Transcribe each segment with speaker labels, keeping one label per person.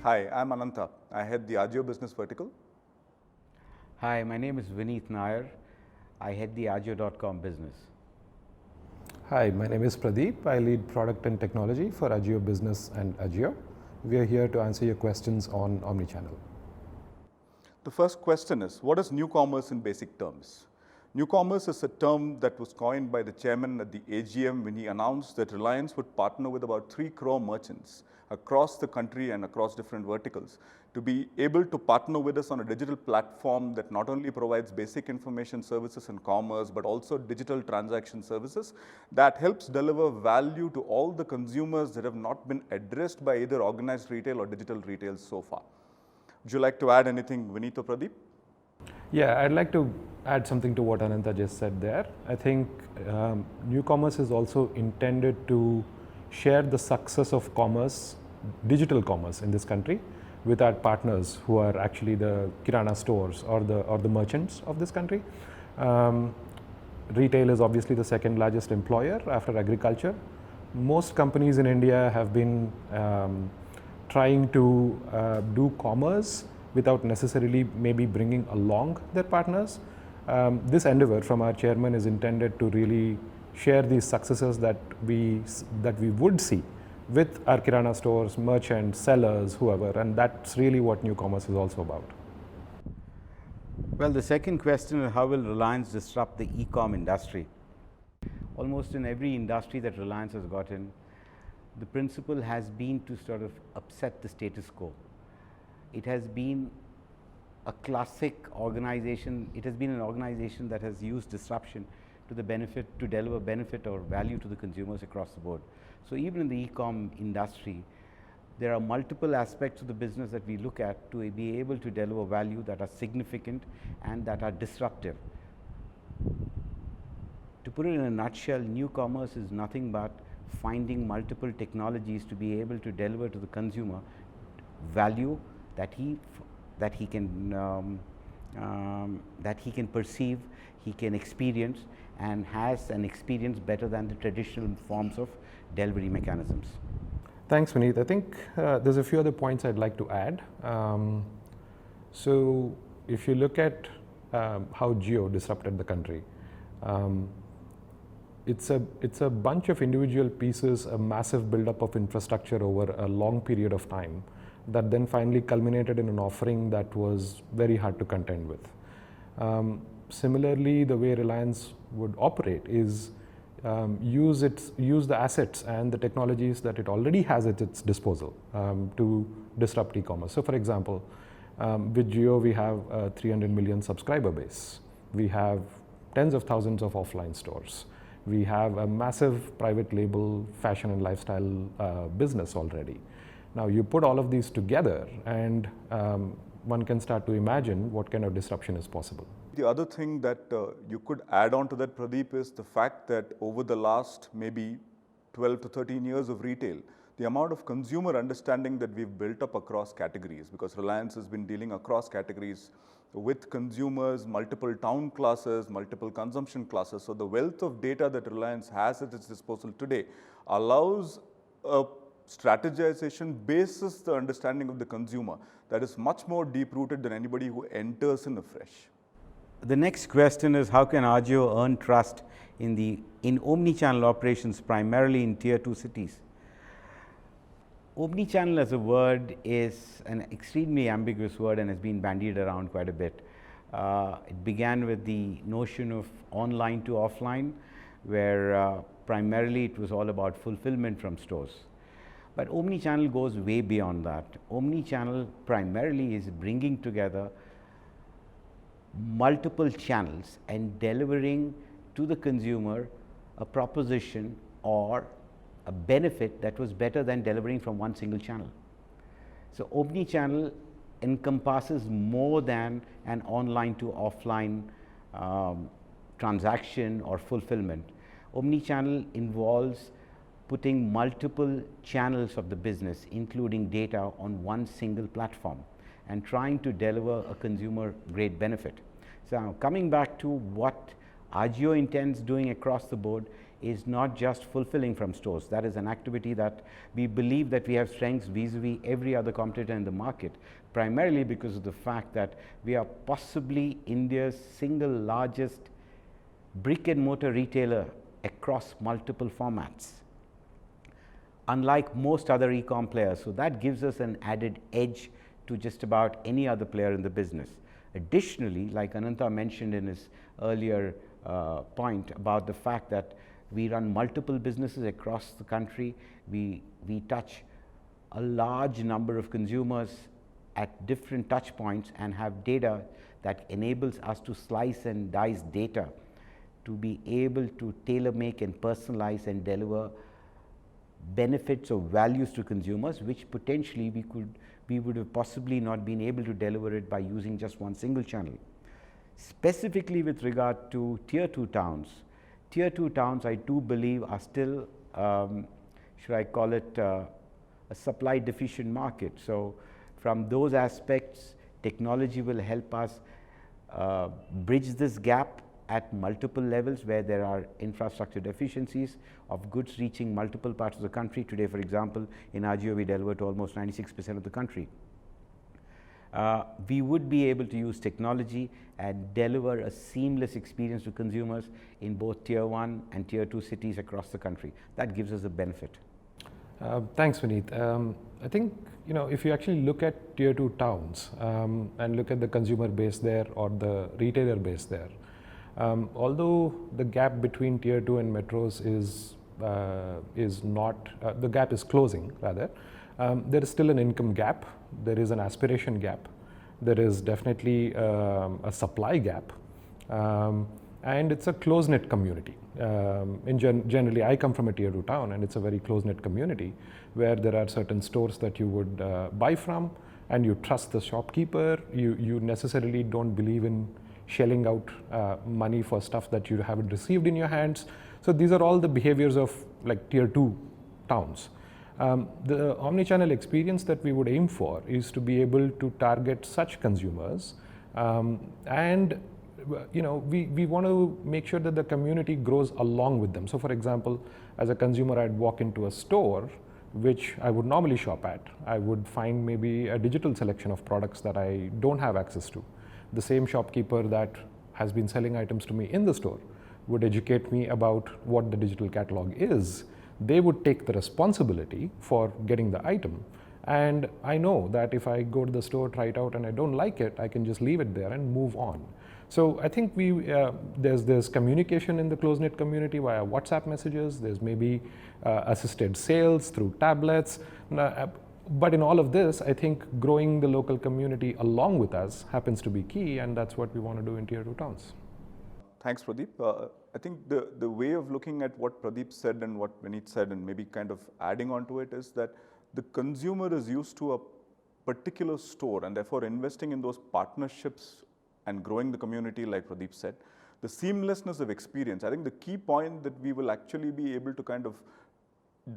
Speaker 1: Hi, I'm Anantha. I head the AJIO business vertical.
Speaker 2: Hi, my name is Vineet Nair. I head the AJIO.com business.
Speaker 3: Hi, my name is Pradeep. I lead product and technology for AJIO Business and AJIO. We are here to answer your questions on Omnichannel.
Speaker 1: The first question is, what is new commerce in basic terms? New commerce is a term that was coined by the chairman at the AGM when he announced that Reliance would partner with about 3 crore merchants across the country and across different verticals to be able to partner with us on a digital platform that not only provides basic information services and commerce, but also digital transaction services that helps deliver value to all the consumers that have not been addressed by either organized retail or digital retail so far. Would you like to add anything, Vineet or Pradeep?
Speaker 3: Yeah, I'd like to add something to what Anantha just said there. I think new commerce is also intended to share the success of commerce, digital commerce in this country, with our partners who are actually the Kirana stores or the merchants of this country. Retail is obviously the second largest employer after agriculture. Most companies in India have been trying to do commerce without necessarily maybe bringing along their partners. This endeavor from our chairman is intended to really share these successes that we would see with our Kirana stores, merchants, sellers, whoever, and that's really what new commerce is also about.
Speaker 2: Well, the second question is, how will Reliance disrupt the e-com industry? Almost in every industry that Reliance has got in, the principle has been to sort of upset the status quo. It has been a classic organization. It has been an organization that has used disruption to the benefit, to deliver benefit or value to the consumers across the board. So even in the e-com industry, there are multiple aspects of the business that we look at to be able to deliver value that are significant and that are disruptive. To put it in a nutshell, new commerce is nothing but finding multiple technologies to be able to deliver to the consumer value that he can perceive, he can experience, and has an experience better than the traditional forms of delivery mechanisms.
Speaker 3: Thanks, Vineet. I think there's a few other points I'd like to add. So if you look at how Jio disrupted the country, it's a bunch of individual pieces, a massive buildup of infrastructure over a long period of time that then finally culminated in an offering that was very hard to contend with. Similarly, the way Reliance would operate is use the assets and the technologies that it already has at its disposal to disrupt e-commerce. So for example, with Jio, we have a 300 million subscriber base. We have tens of thousands of offline stores. We have a massive private label fashion and lifestyle business already. Now you put all of these together and one can start to imagine what kind of disruption is possible.
Speaker 1: The other thing that you could add on to that, Pradeep, is the fact that over the last maybe 12 to 13 years of retail, the amount of consumer understanding that we've built up across categories, because Reliance has been dealing across categories with consumers, multiple town classes, multiple consumption classes. So the wealth of data that Reliance has at its disposal today allows a strategization basis the understanding of the consumer that is much more deep-rooted than anybody who enters in afresh.
Speaker 2: The next question is, how can AJIO earn trust in omnichannel operations, primarily in tier 2 cities? Omnichannel as a word is an extremely ambiguous word and has been bandied around quite a bit. It began with the notion of online to offline, where primarily it was all about fulfillment from stores. But omnichannel goes way beyond that. Omnichannel primarily is bringing together multiple channels and delivering to the consumer a proposition or a benefit that was better than delivering from one single channel. So omnichannel encompasses more than an online to offline transaction or fulfillment. Omnichannel involves putting multiple channels of the business, including data, on one single platform and trying to deliver a consumer great benefit. So coming back to what AJIO intends doing across the board is not just fulfilling from stores. That is an activity that we believe that we have strengths vis-a-vis every other competitor in the market, primarily because of the fact that we are possibly India's single largest brick and mortar retailer across multiple formats, unlike most other e-com players. So that gives us an added edge to just about any other player in the business. Additionally, like Anantha mentioned in his earlier point about the fact that we run multiple businesses across the country, we touch a large number of consumers at different touch points and have data that enables us to slice and dice data to be able to tailor make and personalize and deliver benefits or values to consumers, which potentially we would have possibly not been able to deliver it by using just one single channel. Specifically with regard to tier 2 towns, I do believe are still, should I call it a supply deficient market. So from those aspects, technology will help us bridge this gap at multiple levels where there are infrastructure deficiencies of goods reaching multiple parts of the country. Today, for example, in AJIO we deliver to almost 96% of the country. We would be able to use technology and deliver a seamless experience to consumers in both tier 1 and tier 2 cities across the country. That gives us a benefit.
Speaker 3: Thanks, Vineet. I think, if you actually look at tier 2 towns and look at the consumer base there or the retailer base there, although the gap between tier 2 and metros is not, the gap is closing rather, there is still an income gap, there is an aspiration gap, there is definitely a supply gap, and it's a close-knit community. Generally, I come from a tier 2 town and it's a very close-knit community where there are certain stores that you would buy from and you trust the shopkeeper, you necessarily don't believe in shelling out money for stuff that you haven't received in your hands. So these are all the behaviors of like tier 2 towns. The omnichannel experience that we would aim for is to be able to target such consumers and we want to make sure that the community grows along with them. So for example, as a consumer, I'd walk into a store which I would normally shop at. I would find maybe a digital selection of products that I don't have access to. The same shopkeeper that has been selling items to me in the store would educate me about what the digital catalog is. They would take the responsibility for getting the item. And I know that if I go to the store, try it out, and I don't like it, I can just leave it there and move on. So I think there's communication in the close-knit community via WhatsApp messages. There's maybe assisted sales through tablets. But in all of this, I think growing the local community along with us happens to be key, and that's what we want to do in tier 2 towns.
Speaker 1: Thanks, Pradeep. I think the way of looking at what Pradeep said and what Vineet said, and maybe kind of adding on to it, is that the consumer is used to a particular store and therefore investing in those partnerships and growing the community, like Pradeep said. The seamlessness of experience, I think the key point that we will actually be able to kind of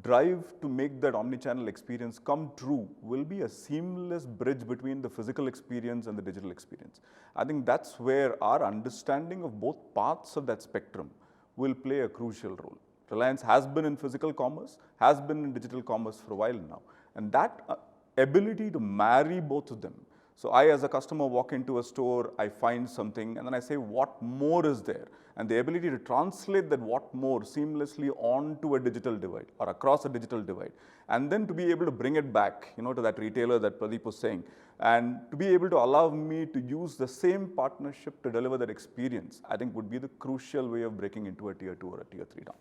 Speaker 1: drive to make that omnichannel experience come true will be a seamless bridge between the physical experience and the digital experience. I think that's where our understanding of both parts of that spectrum will play a crucial role. Reliance has been in physical commerce, has been in digital commerce for a while now, and that ability to marry both of them. So I, as a customer, walk into a store, I find something, and then I say, what more is there? And the ability to translate that what more seamlessly onto a digital divide or across a digital divide, and then to be able to bring it back, to that retailer that Pradeep was saying, and to be able to allow me to use the same partnership to deliver that experience, I think would be the crucial way of breaking into a tier 2 or a tier 3 town.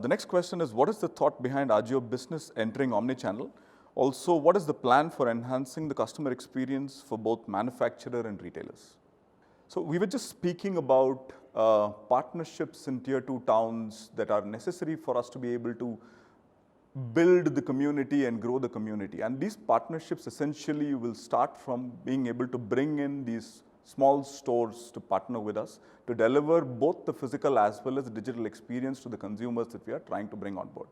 Speaker 1: The next question is, what is the thought behind AJIO business entering omnichannel? Also, what is the plan for enhancing the customer experience for both manufacturer and retailers? So we were just speaking about partnerships in tier 2 towns that are necessary for us to be able to build the community and grow the community. And these partnerships essentially will start from being able to bring in these small stores to partner with us to deliver both the physical as well as the digital experience to the consumers that we are trying to bring on board.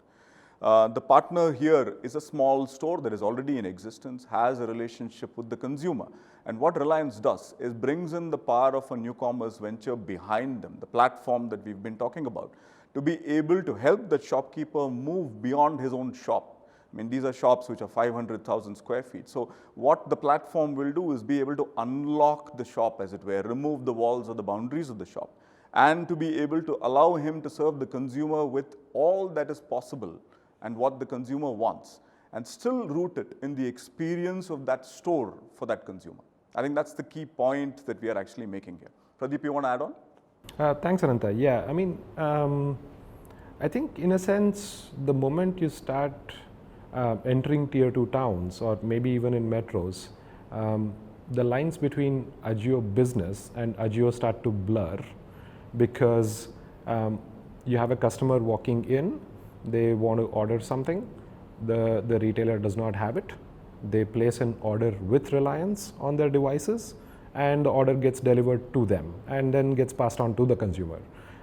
Speaker 1: The partner here is a small store that is already in existence, has a relationship with the consumer. And what Reliance does is brings in the power of a new commerce venture behind them, the platform that we've been talking about, to be able to help the shopkeeper move beyond his own shop. I mean, these are shops which are 500,000 square feet. So what the platform will do is be able to unlock the shop, as it were, remove the walls or the boundaries of the shop, and to be able to allow him to serve the consumer with all that is possible and what the consumer wants, and still root it in the experience of that store for that consumer. I think that's the key point that we are actually making here. Pradeep, you want to add on?
Speaker 3: Thanks, Ananta. Yeah, I mean, I think in a sense, the moment you start entering tier 2 towns or maybe even in metros, the lines between AJIO business and AJIO start to blur, because you have a customer walking in, they want to order something, the retailer does not have it, they place an order with Reliance on their devices, and the order gets delivered to them and then gets passed on to the consumer.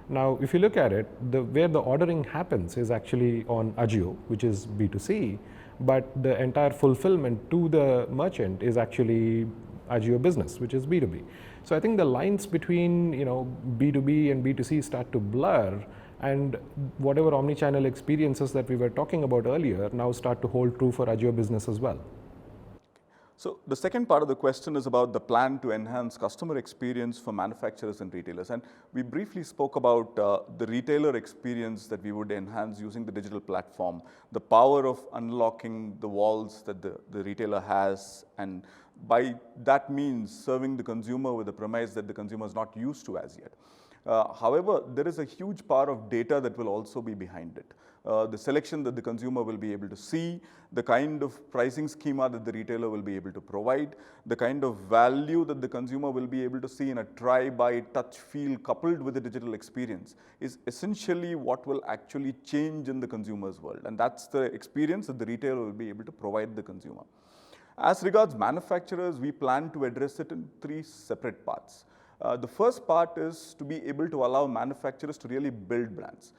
Speaker 3: Now, if you look at it, where the ordering happens is actually on AJIO, which is B2C, but the entire fulfillment to the merchant is actually AJIO business, which is B2B. So I think the lines between B2B and B2C start to blur, and whatever omnichannel experiences that we were talking about earlier now start to hold true for AJIO business as well.
Speaker 1: So the second part of the question is about the plan to enhance customer experience for manufacturers and retailers. And we briefly spoke about the retailer experience that we would enhance using the digital platform, the power of unlocking the walls that the retailer has, and by that means serving the consumer with a premise that the consumer is not used to as yet. However, there is a huge power of data that will also be behind it. The selection that the consumer will be able to see, the kind of pricing schema that the retailer will be able to provide, the kind of value that the consumer will be able to see in a try, buy, touch, feel coupled with the digital experience is essentially what will actually change in the consumer's world. And that's the experience that the retailer will be able to provide the consumer. As regards manufacturers, we plan to address it in 3 separate parts. The first part is to be able to allow manufacturers to really build brands.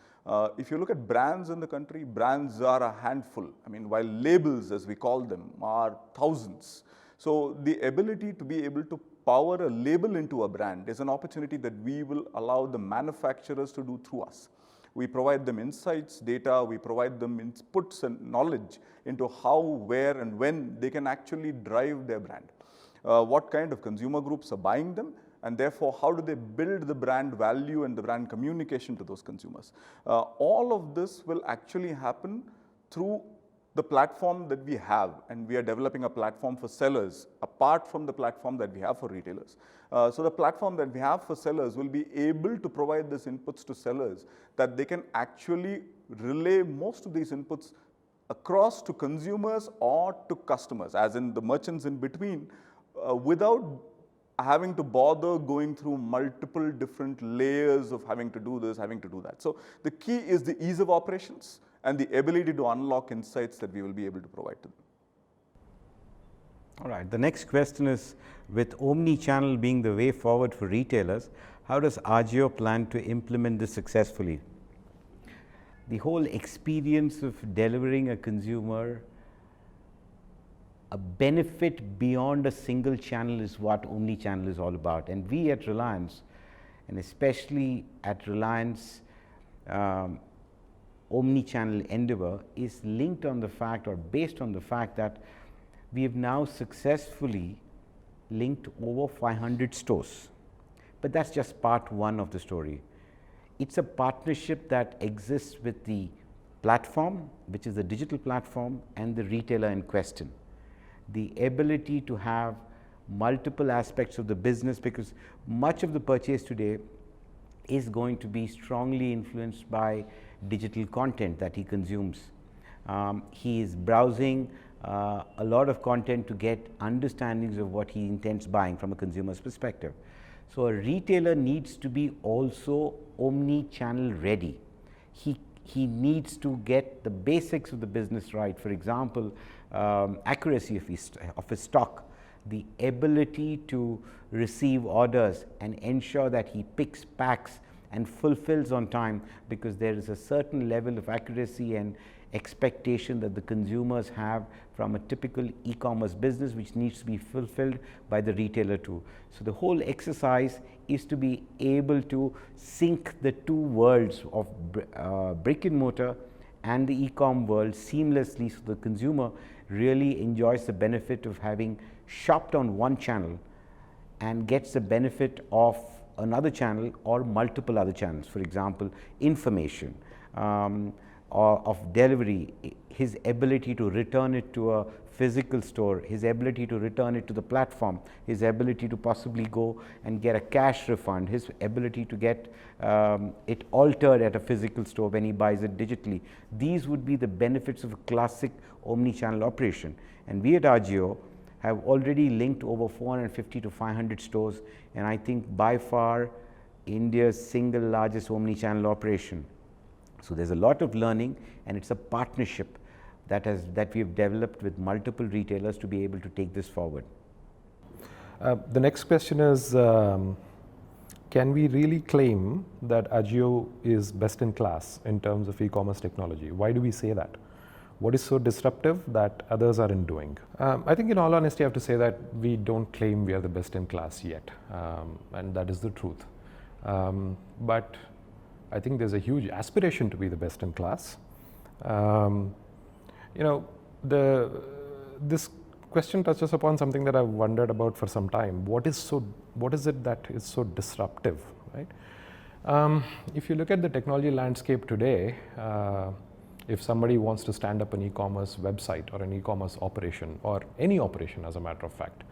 Speaker 1: If you look at brands in the country, brands are a handful. I mean, while labels, as we call them, are thousands. So the ability to be able to power a label into a brand is an opportunity that we will allow the manufacturers to do through us. We provide them insights, data, we provide them inputs and knowledge into how, where, and when they can actually drive their brand. What kind of consumer groups are buying them, and therefore how do they build the brand value and the brand communication to those consumers. All of this will actually happen through the platform that we have, and we are developing a platform for sellers apart from the platform that we have for retailers. So the platform that we have for sellers will be able to provide these inputs to sellers that they can actually relay most of these inputs across to consumers or to customers, as in the merchants in between, without having to bother going through multiple different layers of having to do this, having to do that. So the key is the ease of operations and the ability to unlock insights that we will be able to provide to them.
Speaker 2: All right, the next question is, with omni-channel being the way forward for retailers, how does AJIO plan to implement this successfully? The whole experience of delivering a consumer a benefit beyond a single channel is what omni-channel is all about. And we at Reliance, and especially at Reliance, omni-channel endeavor is linked on the fact, or based on the fact, that we have now successfully linked over 500 stores. But that's just part one of the story. It's a partnership that exists with the platform, which is the digital platform, and the retailer in question. The ability to have multiple aspects of the business, because much of the purchase today is going to be strongly influenced by digital content that he consumes. He is browsing a lot of content to get understandings of what he intends buying from a consumer's perspective. So a retailer needs to be also omni-channel ready. He needs to get the basics of the business right. For example, accuracy of his stock, the ability to receive orders and ensure that he picks, packs, and fulfills on time, because there is a certain level of accuracy and expectation that the consumers have from a typical e-commerce business, which needs to be fulfilled by the retailer too. So the whole exercise is to be able to sync the two worlds of brick and mortar and the e-com world seamlessly, so the consumer really enjoys the benefit of having shopped on one channel and gets the benefit of another channel or multiple other channels. For example, information, or of delivery, his ability to return it to a physical store, his ability to return it to the platform, his ability to possibly go and get a cash refund, his ability to get it altered at a physical store when he buys it digitally. These would be the benefits of a classic omni-channel operation. And we at AJIO have already linked over 450 to 500 stores, and I think by far India's single largest omni-channel operation. So there's a lot of learning, and it's a partnership that we've developed with multiple retailers to be able to take this forward.
Speaker 3: The next question is, can we really claim that AJIO is best in class in terms of e-commerce technology? Why do we say that? What is so disruptive that others aren't doing? I think in all honesty, I have to say that we don't claim we are the best in class yet, and that is the truth. But I think there's a huge aspiration to be the best in class. This question touches upon something that I've wondered about for some time. What is it that is so disruptive, right? If you look at the technology landscape today, if somebody wants to stand up an e-commerce website or an e-commerce operation, or any operation as a matter of fact,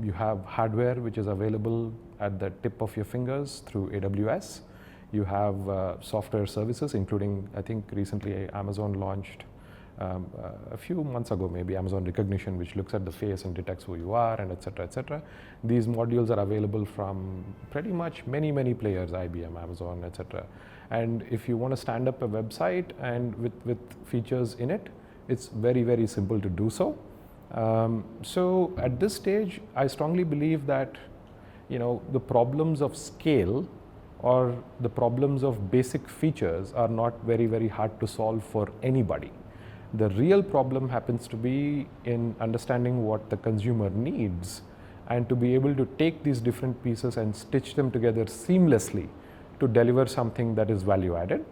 Speaker 3: you have hardware which is available at the tip of your fingers through AWS. You have software services, including, I think recently Amazon launched a few months ago, maybe, Amazon Recognition, which looks at the face and detects who you are, and et cetera, et cetera. These modules are available from pretty much many players, IBM, Amazon, et cetera. And if you want to stand up a website and with features in it, it's very simple to do so. So at this stage, I strongly believe that the problems of scale or the problems of basic features are not very hard to solve for anybody. The real problem happens to be in understanding what the consumer needs, and to be able to take these different pieces and stitch them together seamlessly to deliver something that is value added.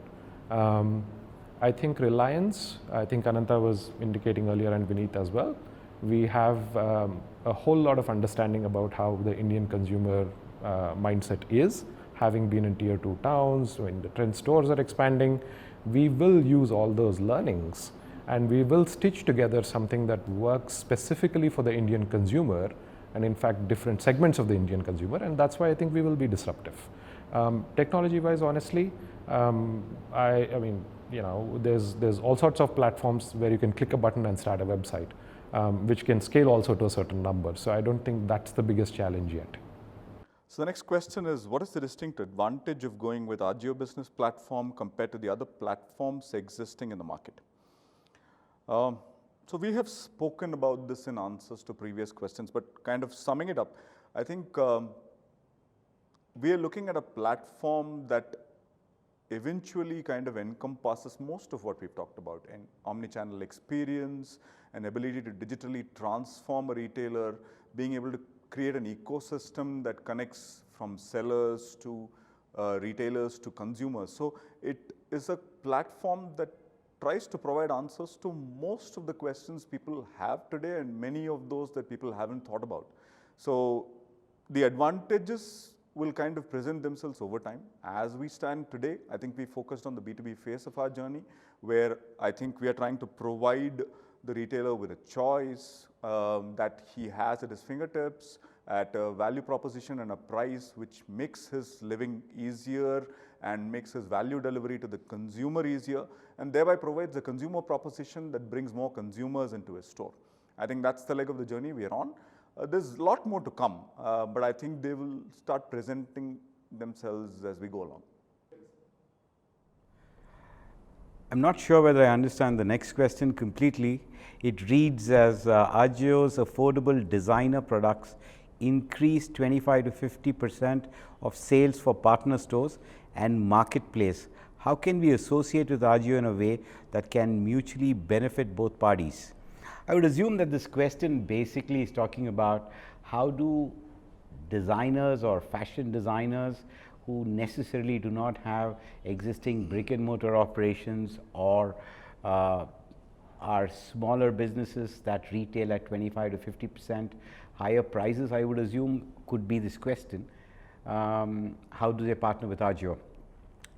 Speaker 3: I think Reliance, I think Anantha was indicating earlier, and Vineet as well, we have a whole lot of understanding about how the Indian consumer mindset is. Having been in tier 2 towns, when the trend stores are expanding, we will use all those learnings and we will stitch together something that works specifically for the Indian consumer, and in fact different segments of the Indian consumer, and that's why I think we will be disruptive. Technology wise, honestly, I mean, there's all sorts of platforms where you can click a button and start a website, which can scale also to a certain number. So I don't think that's the biggest challenge yet.
Speaker 1: So the next question is, what is the distinct advantage of going with AJIO Business Platform compared to the other platforms existing in the market? So we have spoken about this in answers to previous questions, but kind of summing it up, I think we are looking at a platform that eventually kind of encompasses most of what we've talked about: an omnichannel experience, an ability to digitally transform a retailer, being able to create an ecosystem that connects from sellers to retailers to consumers. So it is a platform that tries to provide answers to most of the questions people have today, and many of those that people haven't thought about. So the advantages will kind of present themselves over time. As we stand today, I think we focused on the B2B phase of our journey, where I think we are trying to provide the retailer with a choice that he has at his fingertips, at a value proposition and a price which makes his living easier and makes his value delivery to the consumer easier, and thereby provides a consumer proposition that brings more consumers into his store. I think that's the leg of the journey we are on. There's a lot more to come, but I think they will start presenting themselves as we go along.
Speaker 2: I'm not sure whether I understand the next question completely. It reads as AJIO's affordable designer products increased 25 to 50% of sales for partner stores and marketplace, how can we associate with AJIO in a way that can mutually benefit both parties? I would assume that this question basically is talking about how do designers or fashion designers who necessarily do not have existing brick and mortar operations or are smaller businesses that retail at 25 to 50% higher prices, I would assume could be this question. How do they partner with AJIO,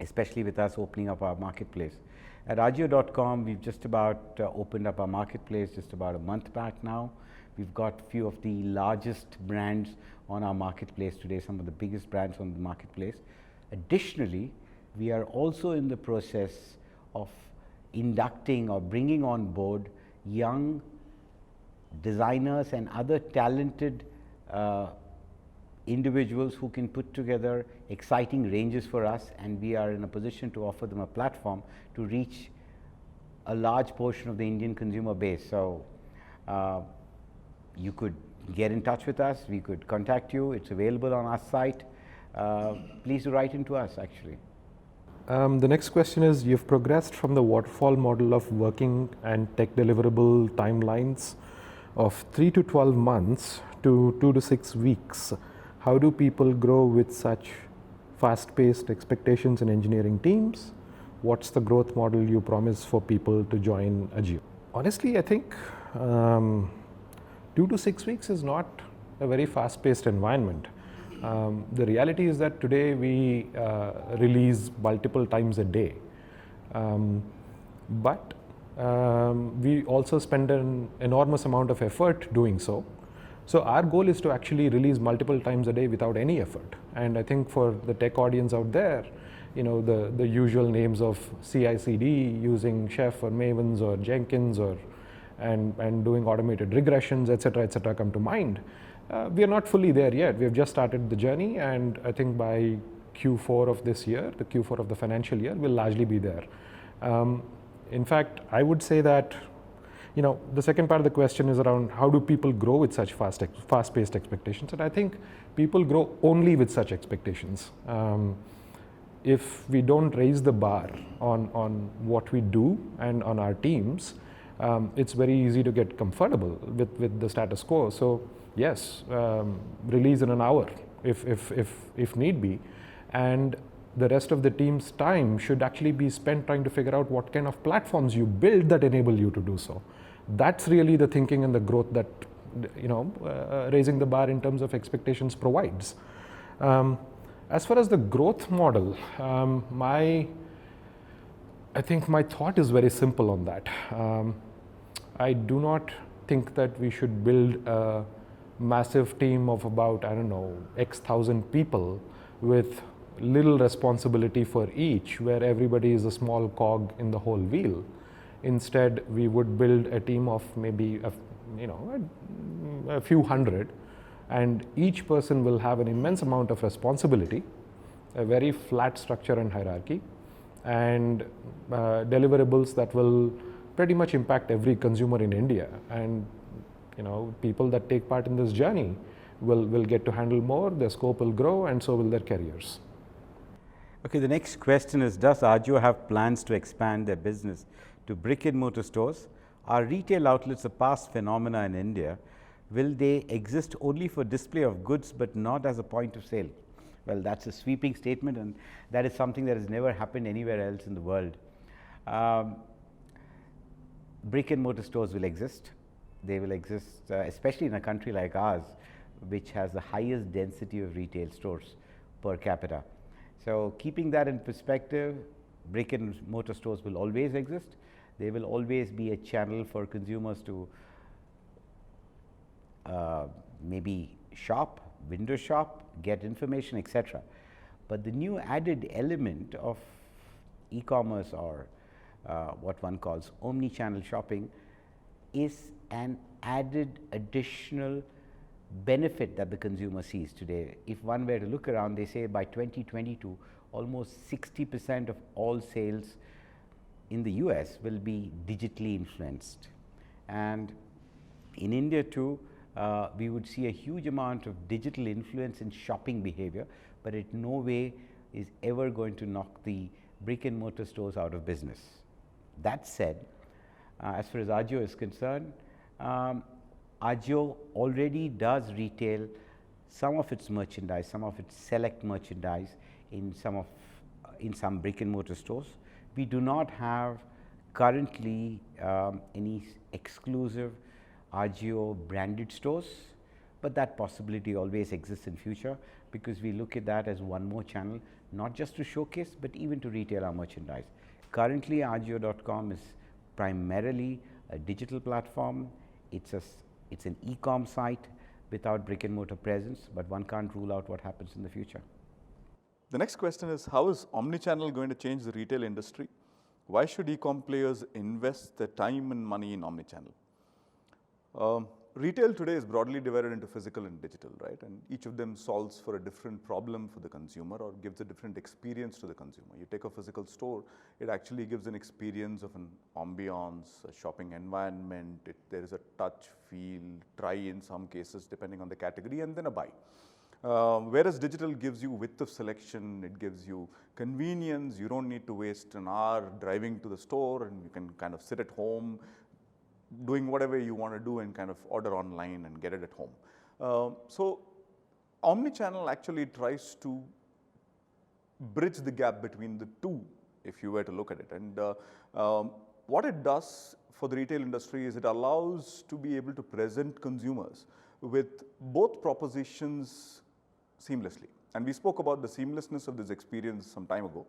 Speaker 2: especially with us opening up our marketplace? At AJIO.com, we've just about opened up our marketplace just about a month back now. We've got a few of the largest brands on our marketplace today, some of the biggest brands on the marketplace. Additionally, we are also in the process of inducting or bringing on board young designers and other talented individuals who can put together exciting ranges for us, and we are in a position to offer them a platform to reach a large portion of the Indian consumer base. So you could get in touch with us, we could contact you, it's available on our site. Please do write into us actually.
Speaker 3: The next question is, you've progressed from the waterfall model of working and tech deliverable timelines of 3 to 12 months to 2 to 6 weeks. How do people grow with such fast-paced expectations in engineering teams? What's the growth model you promise for people to join AJIO? Honestly, I think 2 to 6 weeks is not a very fast-paced environment. The reality is that today we release multiple times a day, but we also spend an enormous amount of effort doing so. So our goal is to actually release multiple times a day without any effort. And I think for the tech audience out there, you know, the usual names of CI/CD using Chef or Mavens or Jenkins or and doing automated regressions, etc., come to mind. We are not fully there yet. We have just started the journey, and I think by Q4 of this year, the Q4 of the financial year, we'll largely be there. In fact, I would say that, you know, the second part of the question is around how do people grow with such fast-paced expectations, and I think people grow only with such expectations. If we don't raise the bar on what we do and on our teams, it's very easy to get comfortable with the status quo. So yes, release in an hour if need be, and the rest of the team's time should actually be spent trying to figure out what kind of platforms you build that enable you to do so. That's really the thinking and the growth that, you know, raising the bar in terms of expectations provides. As far as the growth model, I think my thought is very simple on that. I do not think that we should build a massive team of about, I don't know, X thousand people with little responsibility for each, where everybody is a small cog in the whole wheel. Instead, we would build a team of maybe a few hundred, and each person will have an immense amount of responsibility, a very flat structure and hierarchy, and deliverables that will pretty much impact every consumer in India. And you know, people that take part in this journey will get to handle more, their scope will grow, and so will their careers.
Speaker 2: Okay, the next question is, does AJIO have plans to expand their business to brick and mortar stores? Are retail outlets a past phenomena in India? Will they exist only for display of goods but not as a point of sale? Well, that's a sweeping statement, and that is something that has never happened anywhere else in the world. Brick and mortar stores will exist. They will exist, especially in a country like ours, which has the highest density of retail stores per capita. So keeping that in perspective, brick and mortar stores will always exist. They will always be a channel for consumers to maybe shop, window shop, get information, etc. But the new added element of e-commerce, or what one calls omnichannel shopping, is an added additional benefit that the consumer sees today. If one were to look around, they say by 2022, almost 60% of all sales in the US will be digitally influenced. And in India too, we would see a huge amount of digital influence in shopping behavior, but in no way is ever going to knock the brick and mortar stores out of business. That said, as far as AJIO is concerned, AJIO already does retail some of its merchandise, some of its select merchandise in some brick and mortar stores. We do not have currently any exclusive AJIO branded stores, but that possibility always exists in future, because we look at that as one more channel, not just to showcase, but even to retail our merchandise. Currently, AJIO.com is primarily a digital platform. It's an e-com site without brick and mortar presence, but one can't rule out what happens in the future.
Speaker 1: The next question is, how is omnichannel going to change the retail industry? Why should e-com players invest their time and money in omnichannel? Retail today is broadly divided into physical and digital, right? And each of them solves for a different problem for the consumer or gives a different experience to the consumer. You take a physical store, it actually gives an experience of an ambiance, a shopping environment. There is a touch, feel, try in some cases depending on the category, and then a buy. Whereas digital gives you width of selection, it gives you convenience. You don't need to waste an hour driving to the store, and you can kind of sit at home doing whatever you want to do and kind of order online and get it at home. So omnichannel actually tries to bridge the gap between the two, if you were to look at it. And what it does for the retail industry is it allows to be able to present consumers with both propositions seamlessly. And we spoke about the seamlessness of this experience some time ago,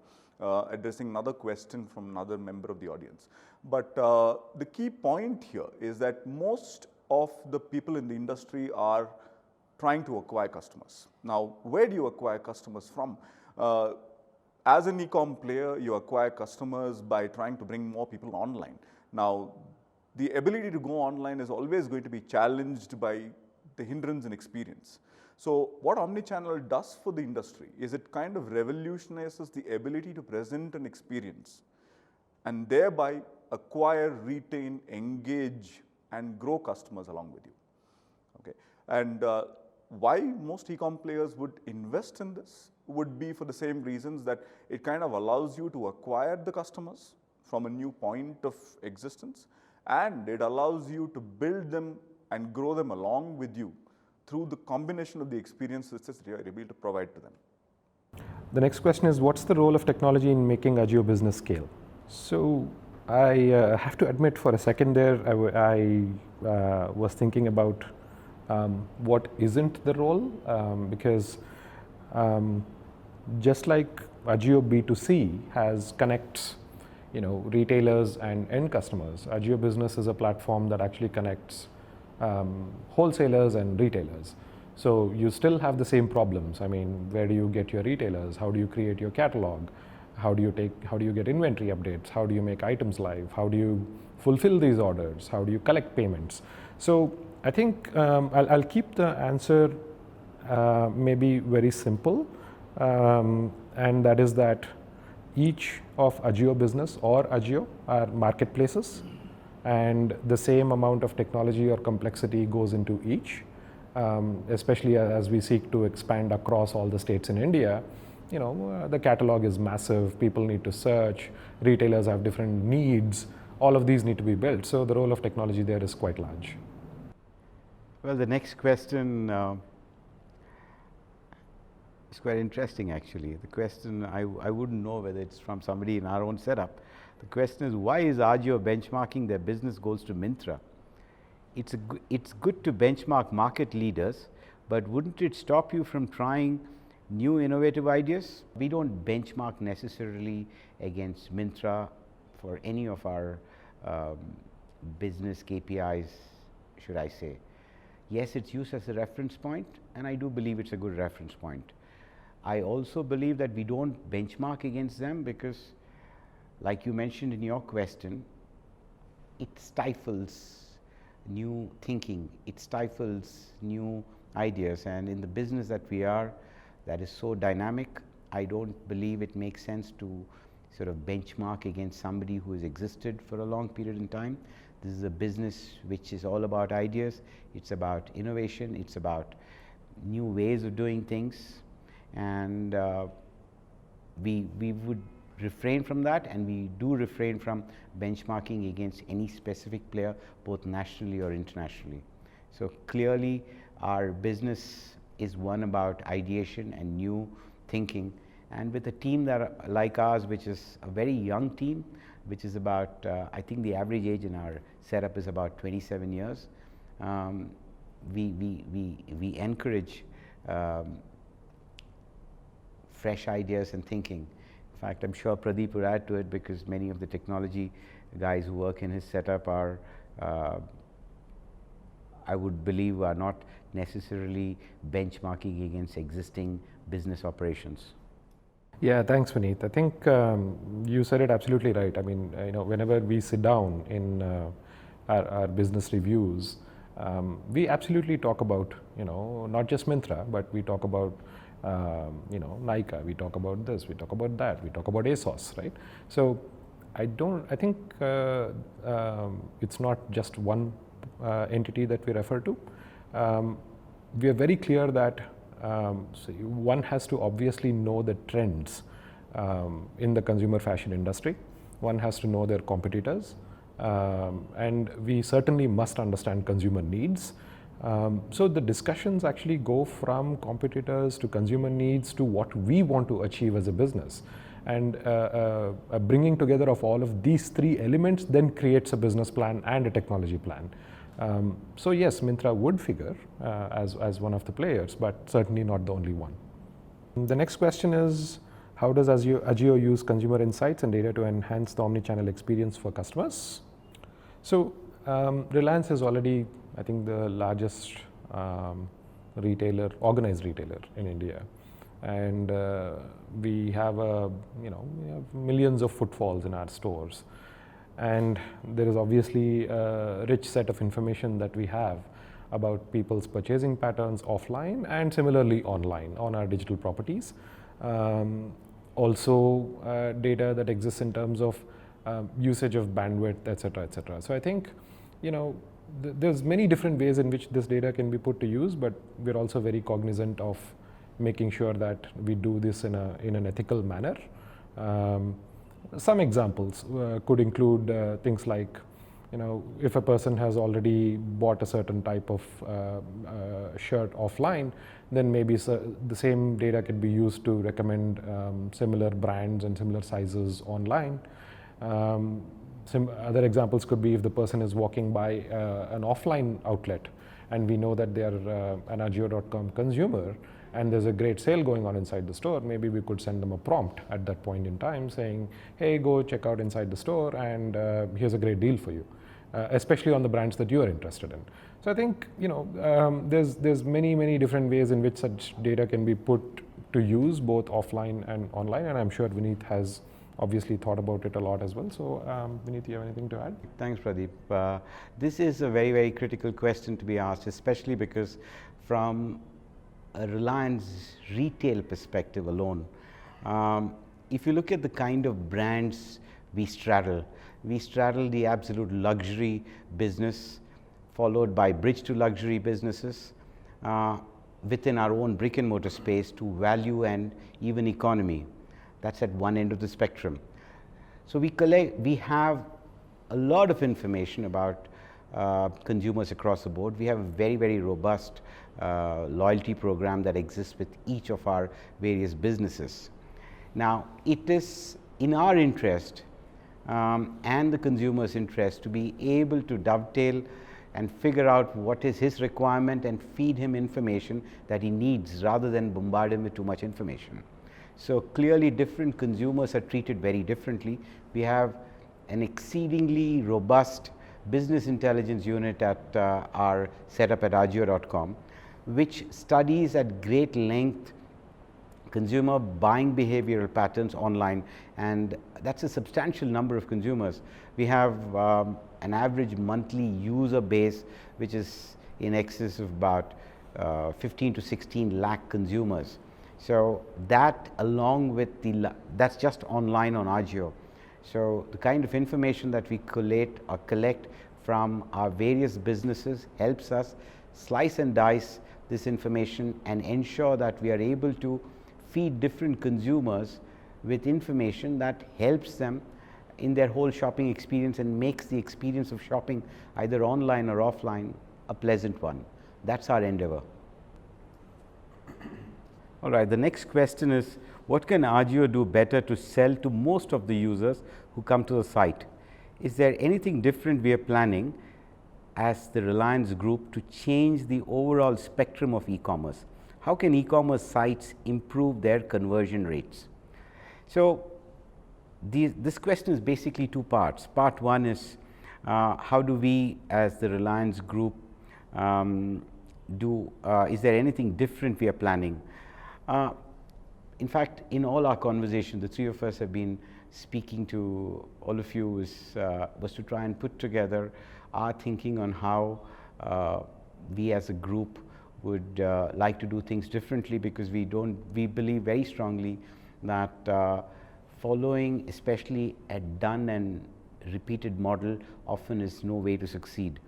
Speaker 1: addressing another question from another member of the audience. But the key point here is that most of the people in the industry are trying to acquire customers. Now, where do you acquire customers from? As an e-com player, you acquire customers by trying to bring more people online. Now, the ability to go online is always going to be challenged by the hindrance in experience. So what omnichannel does for the industry is it kind of revolutionizes the ability to present an experience and thereby acquire, retain, engage, and grow customers along with you. Okay. And why most e-com players would invest in this would be for the same reasons, that it kind of allows you to acquire the customers from a new point of existence, and it allows you to build them and grow them along with you through the combination of the experiences that you are able to provide to them.
Speaker 3: The next question is, what's the role of technology in making AJIO business scale? So I have to admit, for a second there, I was thinking about what isn't the role, because just like AJIO B2C connects, retailers and end customers, AJIO Business is a platform that actually connects wholesalers and retailers. So you still have the same problems. I mean, where do you get your retailers? How do you create your catalog? How do you get inventory updates? How do you make items live? How do you fulfill these orders? How do you collect payments? So I think I'll keep the answer maybe very simple, and that is that each of AJIO Business or AJIO are marketplaces, and the same amount of technology or complexity goes into each, especially as we seek to expand across all the states in India. The catalog is massive, people need to search, retailers have different needs, all of these need to be built. So the role of technology there is quite large.
Speaker 2: Well, the next question is quite interesting actually. The question, I wouldn't know whether it's from somebody in our own setup. The question is, why is AJIO benchmarking their business goals to Myntra? It's good to benchmark market leaders, but wouldn't it stop you from trying new innovative ideas? We don't benchmark necessarily against Myntra for any of our business KPIs, should I say. Yes, it's used as a reference point, and I do believe it's a good reference point. I also believe that we don't benchmark against them because, like you mentioned in your question, it stifles new thinking, it stifles new ideas, and in the business that we are, that is so dynamic, I don't believe it makes sense to sort of benchmark against somebody who has existed for a long period in time. This is a business which is all about ideas, it's about innovation, it's about new ways of doing things, and we would refrain from that, and we do refrain from benchmarking against any specific player, both nationally or internationally. So clearly our business is one about ideation and new thinking, and with a team that like ours, which is a very young team, which is about I think the average age in our setup is about 27 years. We encourage fresh ideas and thinking. In fact, I'm sure Pradeep would add to it, because many of the technology guys who work in his setup are, I would believe, are not necessarily benchmarking against existing business operations.
Speaker 3: Yeah, thanks, Vineet. I think you said it absolutely right. I mean, whenever we sit down in our business reviews, we absolutely talk about, not just Myntra, but we talk about, Nykaa, we talk about this, we talk about that, we talk about ASOS, right? So I think it's not just one entity that we refer to. We are very clear that so one has to obviously know the trends in the consumer fashion industry. One has to know their competitors, and we certainly must understand consumer needs. So the discussions actually go from competitors to consumer needs to what we want to achieve as a business. And a bringing together of all of these three elements then creates a business plan and a technology plan. So yes, Myntra would figure as one of the players, but certainly not the only one. The next question is, how does AJIO use consumer insights and data to enhance the omnichannel experience for customers? So Reliance is already, I think, the largest retailer, organized retailer in India, and we have we have millions of footfalls in our stores. And there is obviously a rich set of information that we have about people's purchasing patterns offline and similarly online on our digital properties. Also data that exists in terms of usage of bandwidth, etc., etc. So I think, there's many different ways in which this data can be put to use, but we're also very cognizant of making sure that we do this in an ethical manner. Some examples could include things like, if a person has already bought a certain type of shirt offline, then maybe the same data could be used to recommend similar brands and similar sizes online. Other examples could be if the person is walking by an offline outlet and we know that they are an AJIO.com consumer, and there's a great sale going on inside the store, maybe we could send them a prompt at that point in time saying, hey, go check out inside the store, and here's a great deal for you, especially on the brands that you are interested in. So I think, there's many different ways in which such data can be put to use, both offline and online, and I'm sure Vineet has obviously thought about it a lot as well. So Vineet, you have anything to add?
Speaker 2: Thanks, Pradeep. This is a very critical question to be asked, especially because from a Reliance retail perspective alone, if you look at the kind of brands we straddle the absolute luxury business, followed by bridge to luxury businesses within our own brick and mortar space, to value and even economy. That's at one end of the spectrum. So we have a lot of information about consumers across the board. We have a very robust loyalty program that exists with each of our various businesses. Now, it is in our interest and the consumer's interest to be able to dovetail and figure out what is his requirement and feed him information that he needs, rather than bombard him with too much information. So clearly different consumers are treated very differently. We have an exceedingly robust business intelligence unit at our setup at AJIO.com, which studies at great length consumer buying behavioral patterns online, and that's a substantial number of consumers. We have an average monthly user base which is in excess of about 15 to 16 lakh consumers. So that, along with that's just online on AJIO. So the kind of information that we collect from our various businesses helps us slice and dice this information and ensure that we are able to feed different consumers with information that helps them in their whole shopping experience and makes the experience of shopping either online or offline a pleasant one. That's our endeavor. All right, the next question is, what can AJIO do better to sell to most of the users who come to the site? Is there anything different we are planning as the Reliance Group to change the overall spectrum of e-commerce? How can e-commerce sites improve their conversion rates? So, this question is basically two parts. Part one is, how do we as the Reliance Group is there anything different we are planning? In fact, in all our conversation, the three of us have been speaking to all of you was to try and put together our thinking on how we as a group would like to do things differently, because we believe very strongly that following especially a done and repeated model often is no way to succeed.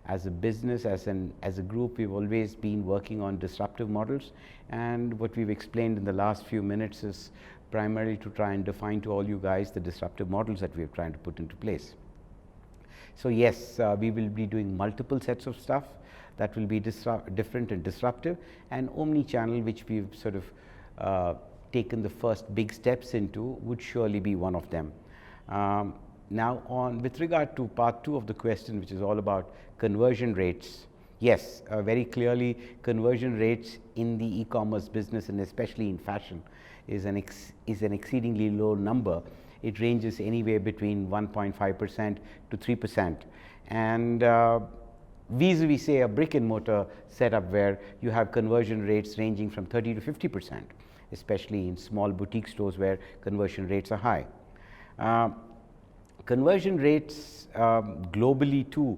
Speaker 2: As a business, as a group, we've always been working on disruptive models, and what we've explained in the last few minutes is primarily to try and define to all you guys the disruptive models that we're trying to put into place. So yes, we will be doing multiple sets of stuff that will be different and disruptive, and omni-channel, which we've sort of taken the first big steps into, would surely be one of them. Now, with regard to part two of the question, which is all about conversion rates, yes, very clearly conversion rates in the e-commerce business, and especially in fashion, is an exceedingly low number. It ranges anywhere between 1.5% to 3%, and vis-a-vis say a brick and mortar setup where you have conversion rates ranging from 30 to 50%, especially in small boutique stores where conversion rates are high. Conversion rates globally too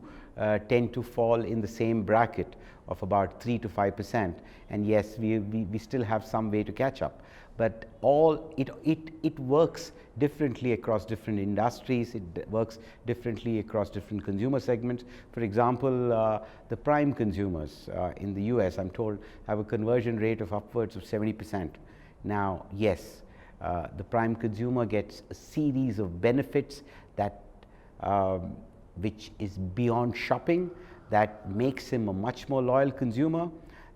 Speaker 2: tend to fall in the same bracket of about 3 to 5%, and yes, we still have some way to catch up, but it works differently across different industries. It works differently across different consumer segments. For example, the prime consumers in the US, I'm told, have a conversion rate of upwards of 70%. Now, yes, the prime consumer gets a series of benefits that which is beyond shopping, that makes him a much more loyal consumer.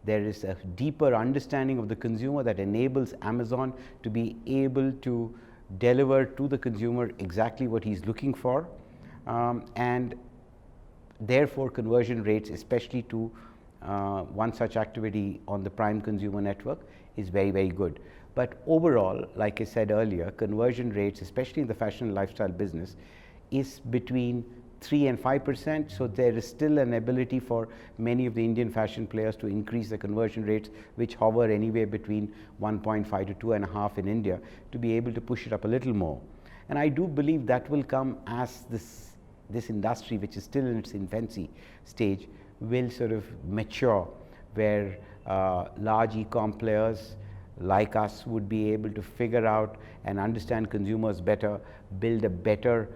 Speaker 2: There is a deeper understanding of the consumer that enables Amazon to be able to deliver to the consumer exactly what he's looking for, and therefore conversion rates, especially to one such activity on the prime consumer network, is very, very good. But overall, like I said earlier, conversion rates, especially in the fashion and lifestyle business, is between 3 and 5%. So there is still an ability for many of the Indian fashion players to increase the conversion rates, which hover anywhere between 1.5 to 2.5 in India, to be able to push it up a little more. And I do believe that will come as this industry, which is still in its infancy stage, will sort of mature, where large e-com players like us would be able to figure out and understand consumers better, build a better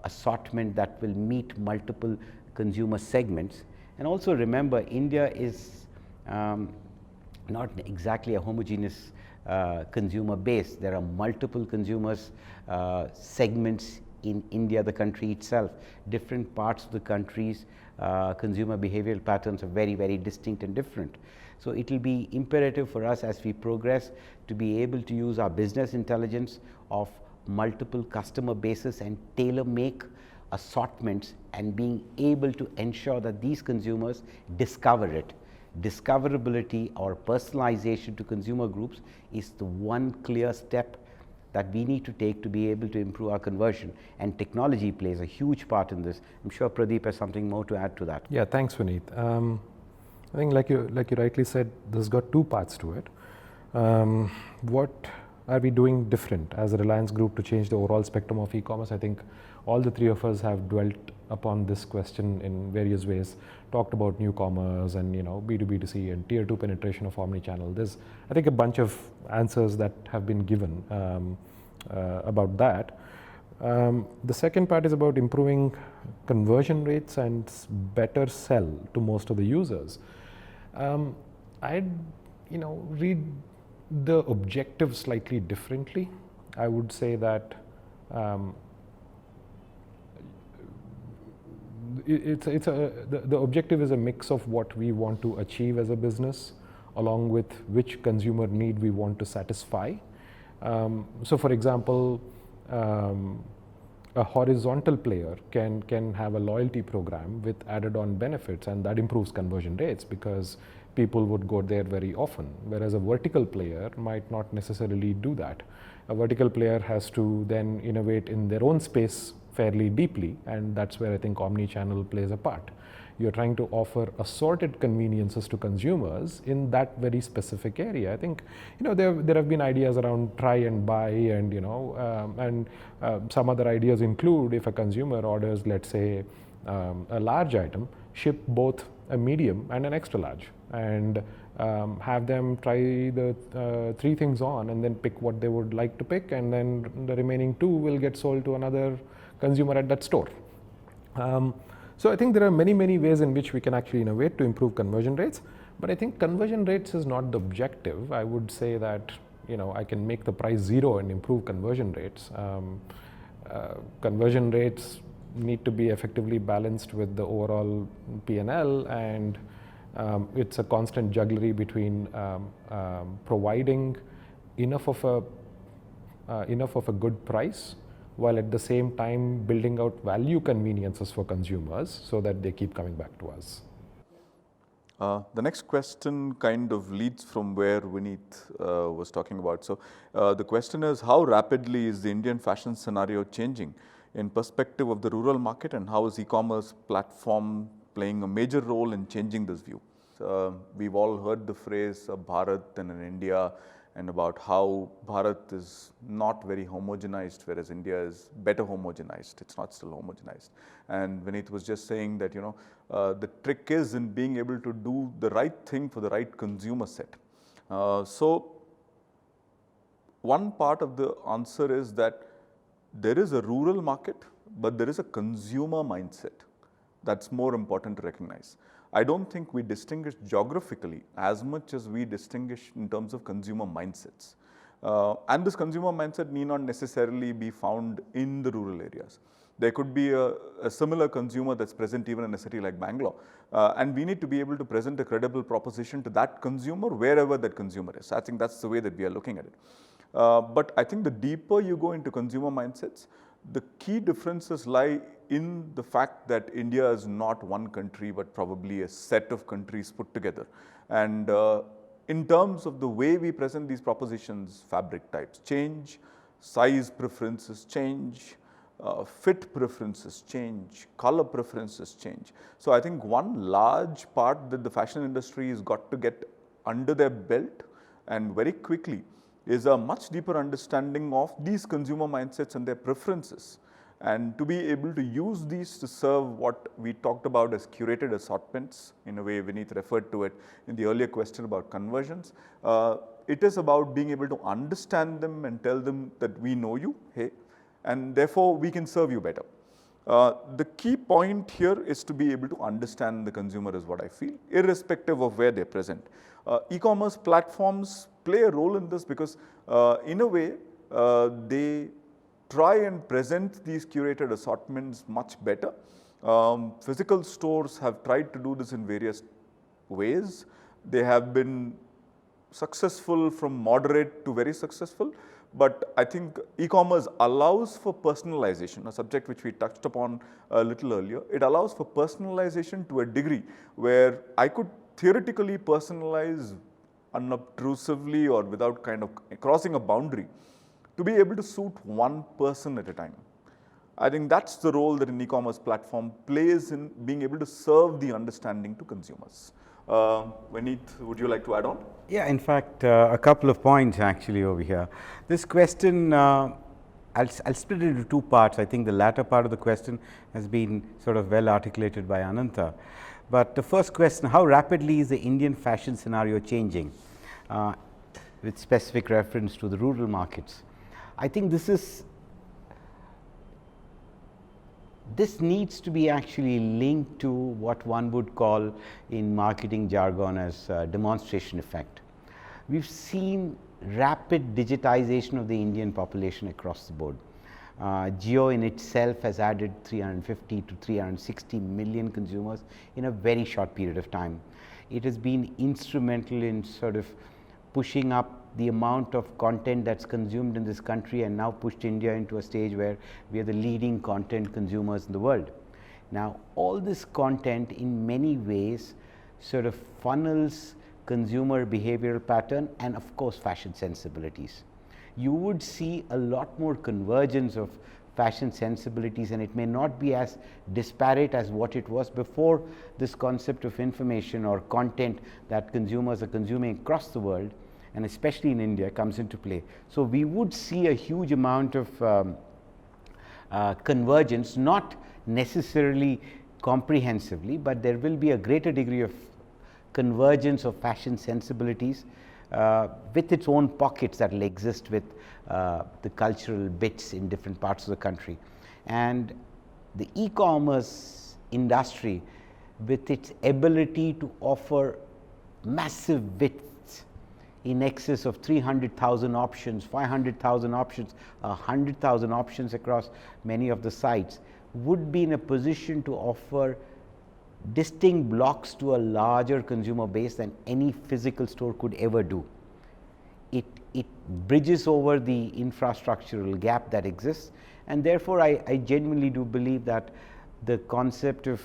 Speaker 2: assortment that will meet multiple consumer segments. And also remember, India is not exactly a homogeneous consumer base. There are multiple consumers segments in India, the country itself. Different parts of the country's consumer behavioral patterns are very, very distinct and different. So it will be imperative for us as we progress to be able to use our business intelligence of multiple customer bases and tailor make assortments, and being able to ensure that these consumers discover it. Discoverability or personalization to consumer groups is the one clear step that we need to take to be able to improve our conversion, and technology plays a huge part in this. I'm sure Pradeep has something more to add to that.
Speaker 3: Yeah, thanks, Vineet. I think like you rightly said, this has got two parts to it. What are we doing different as a Reliance Group to change the overall spectrum of e-commerce? I think all the three of us have dwelt upon this question in various ways, talked about new commerce and B2B2C and tier 2 penetration of omnichannel. There's, I think, a bunch of answers that have been given about that. The second part is about improving conversion rates and better sell to most of the users. I'd read the objective slightly differently. I would say that the objective is a mix of what we want to achieve as a business, along with which consumer need we want to satisfy. So, for example, a horizontal player can have a loyalty program with added on benefits, and that improves conversion rates because people would go there very often, whereas a vertical player might not necessarily do that. A vertical player has to then innovate in their own space fairly deeply, and that's where I think omnichannel plays a part. You're trying to offer assorted conveniences to consumers in that very specific area. I think, there have been ideas around try and buy, and some other ideas include if a consumer orders, let's say, a large item, ship both a medium and an extra large, and have them try the 3 things on and then pick what they would like to pick, and then the remaining 2 will get sold to another consumer at that store. So I think there are many ways in which we can actually innovate to improve conversion rates, but I think conversion rates is not the objective. I would say that I can make the price 0 and improve conversion rates. Conversion rates need to be effectively balanced with the overall P&L, and it's a constant jugglery between providing enough of a good price, while at the same time building out value conveniences for consumers so that they keep coming back to us.
Speaker 1: The next question kind of leads from where Vineet was talking about. So the question is, how rapidly is the Indian fashion scenario changing in perspective of the rural market, and how is e-commerce platform playing a major role in changing this view? We've all heard the phrase Bharat and in India, and about how Bharat is not very homogenized, whereas India is better homogenized. It's not still homogenized. And Vineet was just saying that, the trick is in being able to do the right thing for the right consumer set. So one part of the answer is that there is a rural market, but there is a consumer mindset. That's more important to recognize. I don't think we distinguish geographically as much as we distinguish in terms of consumer mindsets. And this consumer mindset need not necessarily be found in the rural areas. There could be a similar consumer that's present even in a city like Bangalore. And we need to be able to present a credible proposition to that consumer wherever that consumer is. I think that's the way that we are looking at it. But I think the deeper you go into consumer mindsets, the key differences lie in the fact that India is not one country, but probably a set of countries put together. And in terms of the way we present these propositions, fabric types change, size preferences change, fit preferences change, color preferences change. So I think one large part that the fashion industry has got to get under their belt, and very quickly, is a much deeper understanding of these consumer mindsets and their preferences, and to be able to use these to serve what we talked about as curated assortments. In a way, Vineet referred to it in the earlier question about conversions. It is about being able to understand them and tell them that we know you, hey, and therefore we can serve you better. The key point here is to be able to understand the consumer, is what I feel, irrespective of where they're present. E-commerce platforms play a role in this because in a way they try and present these curated assortments much better. Physical stores have tried to do this in various ways. They have been successful from moderate to very successful. But I think e-commerce allows for personalization, a subject which we touched upon a little earlier. It allows for personalization to a degree where I could theoretically personalize unobtrusively or without kind of crossing a boundary to be able to suit one person at a time. I think that's the role that an e-commerce platform plays in being able to serve the understanding to consumers. Vineet, would you like to add on?
Speaker 2: Yeah, in fact, a couple of points actually over here. This question, I'll split it into 2 parts. I think the latter part of the question has been sort of well articulated by Anantha. But the first question, how rapidly is the Indian fashion scenario changing, with specific reference to the rural markets? I think this needs to be actually linked to what one would call in marketing jargon as demonstration effect. We've seen rapid digitization of the Indian population across the board. AJIO in itself has added 350 to 360 million consumers in a very short period of time. It has been instrumental in sort of pushing up the amount of content that's consumed in this country, and now pushed India into a stage where we are the leading content consumers in the world. Now, all this content in many ways sort of funnels consumer behavioral pattern and of course fashion sensibilities. You would see a lot more convergence of fashion sensibilities, and it may not be as disparate as what it was before this concept of information or content that consumers are consuming across the world, and especially in India, comes into play. So we would see a huge amount of convergence, not necessarily comprehensively, but there will be a greater degree of convergence of fashion sensibilities with its own pockets that will exist with the cultural bits in different parts of the country. And the e-commerce industry, with its ability to offer massive widths in excess of 300,000 options, 500,000 options, 100,000 options across many of the sites, would be in a position to offer distinct blocks to a larger consumer base than any physical store could ever do. It bridges over the infrastructural gap that exists, and therefore I genuinely do believe that the concept of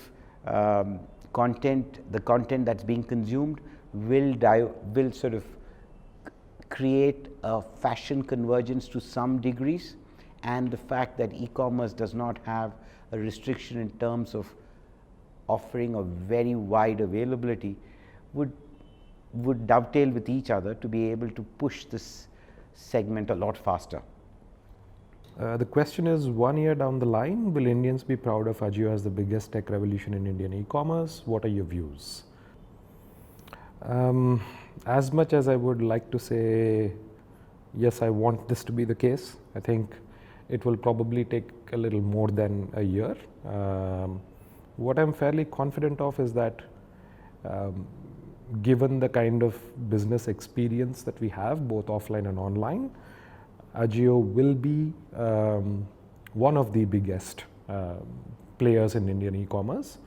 Speaker 2: content, the content that's being consumed will sort of create a fashion convergence to some degrees, and the fact that e-commerce does not have a restriction in terms of offering a very wide availability would dovetail with each other to be able to push this segment a lot faster.
Speaker 3: The question is, 1 year down the line, will Indians be proud of AJIO as the biggest tech revolution in Indian e-commerce? What are your views? As much as I would like to say, yes, I want this to be the case, I think it will probably take a little more than a year. What I'm fairly confident of is that given the kind of business experience that we have, both offline and online, AJIO will be one of the biggest players in Indian e-commerce.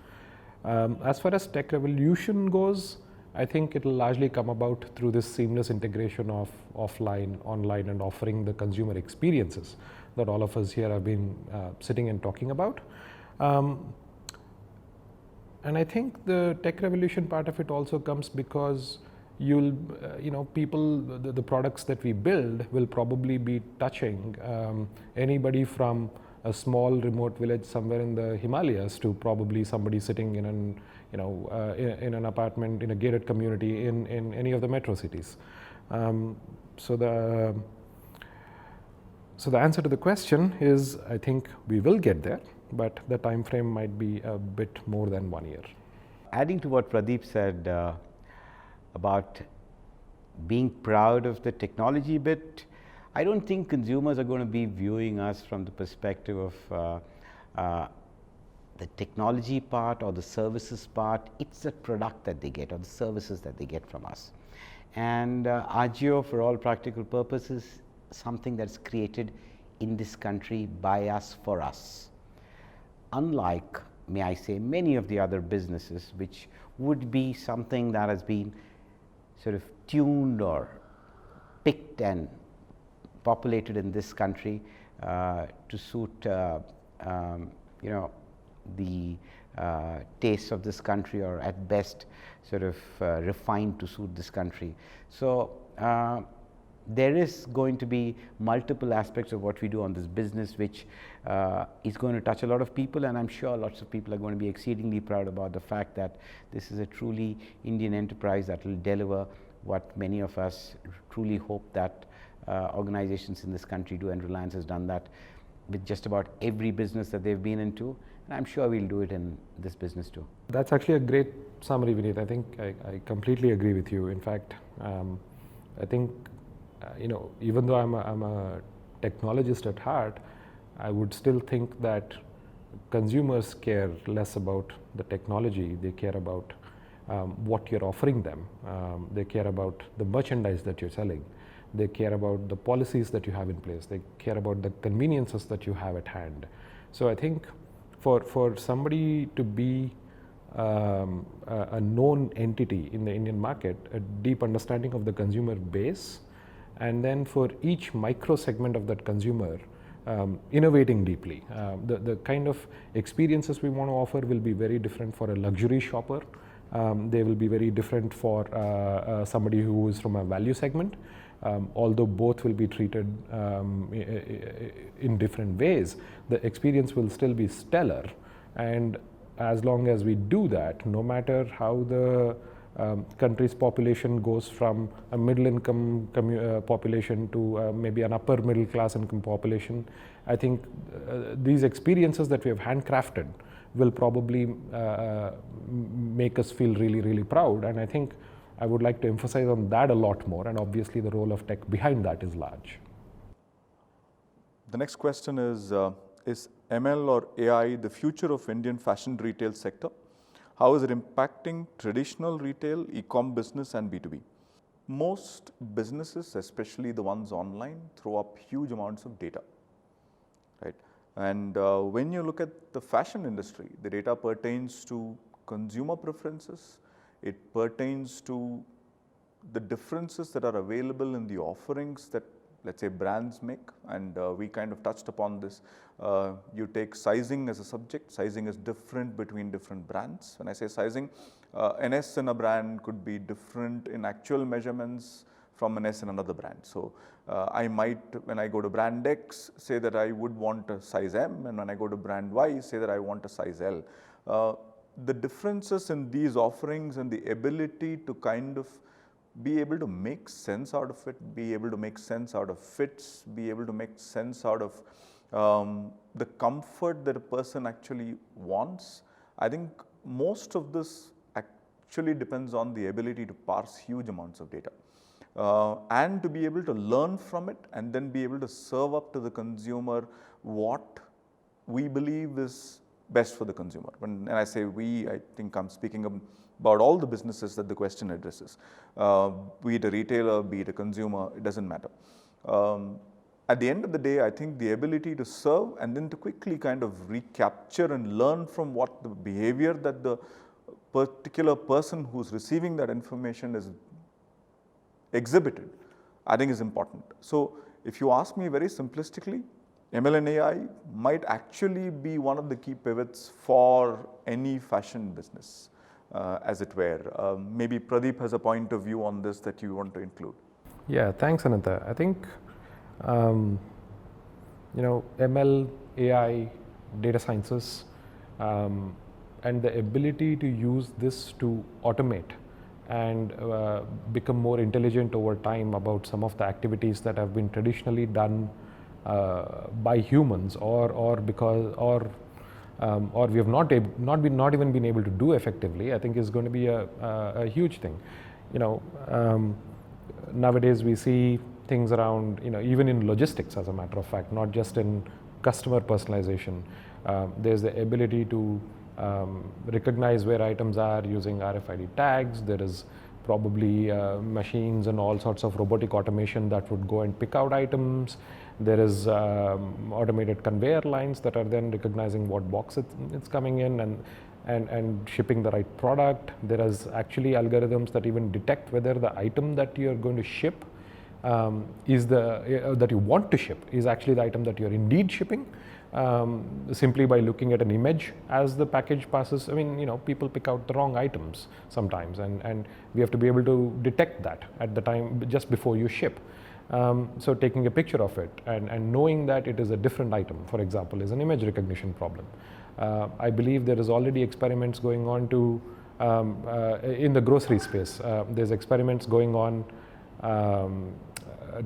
Speaker 3: As far as tech revolution goes, I think it will largely come about through this seamless integration of offline, online, and offering the consumer experiences that all of us here have been sitting and talking about. And I think the tech revolution part of it also comes because people, the products that we build will probably be touching anybody from a small remote village somewhere in the Himalayas to probably somebody sitting in an in an apartment in a gated community in any of the metro cities. So the answer to the question is, I think we will get there, but the time frame might be a bit more than 1 year.
Speaker 2: Adding to what Pradeep said about being proud of the technology bit, I don't think consumers are going to be viewing us from the perspective of the technology part or the services part. It's the product that they get or the services that they get from us. And AJIO, for all practical purposes, something that's created in this country by us for us. Unlike, may I say, many of the other businesses, which would be something that has been sort of tuned or picked and populated in this country to suit the tastes of this country, or at best sort of refined to suit this country. So there is going to be multiple aspects of what we do on this business which is going to touch a lot of people, and I'm sure lots of people are going to be exceedingly proud about the fact that this is a truly Indian enterprise that will deliver what many of us truly hope that organizations in this country do, and Reliance has done that with just about every business that they've been into, and I'm sure we'll do it in this business too.
Speaker 3: That's actually a great summary, Vineet. I think I completely agree with you. In fact, I think even though I'm a technologist at heart, I would still think that consumers care less about the technology. They care about what you're offering them. They care about the merchandise that you're selling. they care about the policies that you have in place, they care about the conveniences that you have at hand. So I think for somebody to be a known entity in the Indian market, a deep understanding of the consumer base, and then for each micro segment of that consumer, innovating deeply. The kind of experiences we want to offer will be very different for a luxury shopper. They will be very different for somebody who is from a value segment. Although both will be treated in different ways, the experience will still be stellar. And as long as we do that, no matter how the country's population goes from a middle income population to maybe an upper middle class income population, I think these experiences that we have handcrafted will probably make us feel really, really proud. And I think I would like to emphasize on that a lot more, and obviously the role of tech behind that is large.
Speaker 1: The next question is ML or AI the future of Indian fashion retail sector? How is it impacting traditional retail, e-com business and B2B? Most businesses, especially the ones online, throw up huge amounts of data, right? And when you look at the fashion industry, the data pertains to consumer preferences, it pertains to the differences that are available in the offerings that, let's say, brands make, and we kind of touched upon this. You take sizing as a subject. Sizing is different between different brands. When I say sizing, an S in a brand could be different in actual measurements from an S in another brand. So I might, when I go to brand X, say that I would want a size M, and when I go to brand Y, say that I want a size L. The differences in these offerings and the ability to kind of be able to make sense out of it, be able to make sense out of fits, be able to make sense out of the comfort that a person actually wants. I think most of this actually depends on the ability to parse huge amounts of data and to be able to learn from it and then be able to serve up to the consumer what we believe is best for the consumer. When I say we, I think I'm speaking about all the businesses that the question addresses, be it a retailer, be it a consumer, it doesn't matter. At the end of the day, I think the ability to serve and then to quickly kind of recapture and learn from what the behavior that the particular person who's receiving that information is exhibited, I think is important. So if you ask me very simplistically, ML and AI might actually be one of the key pivots for any fashion business, as it were. Maybe Pradeep has a point of view on this that you want to include.
Speaker 3: Yeah, thanks, Anantha. I think ML, AI, data sciences, and the ability to use this to automate and become more intelligent over time about some of the activities that have been traditionally done by humans, or we have not even been able to do effectively, I think is going to be a huge thing. Nowadays we see things around, even in logistics, as a matter of fact, not just in customer personalization. There's the ability to recognize where items are using RFID tags. There is probably machines and all sorts of robotic automation that would go and pick out items. There is automated conveyor lines that are then recognizing what box it's coming in and shipping the right product. There is actually algorithms that even detect whether the item that you're going to ship that you want to ship is actually the item that you're indeed shipping, simply by looking at an image as the package passes. I mean, people pick out the wrong items sometimes, and we have to be able to detect that at the time just before you ship. So taking a picture of it and knowing that it is a different item, for example, is an image recognition problem. I believe there is already experiments going on in the grocery space. There's experiments going on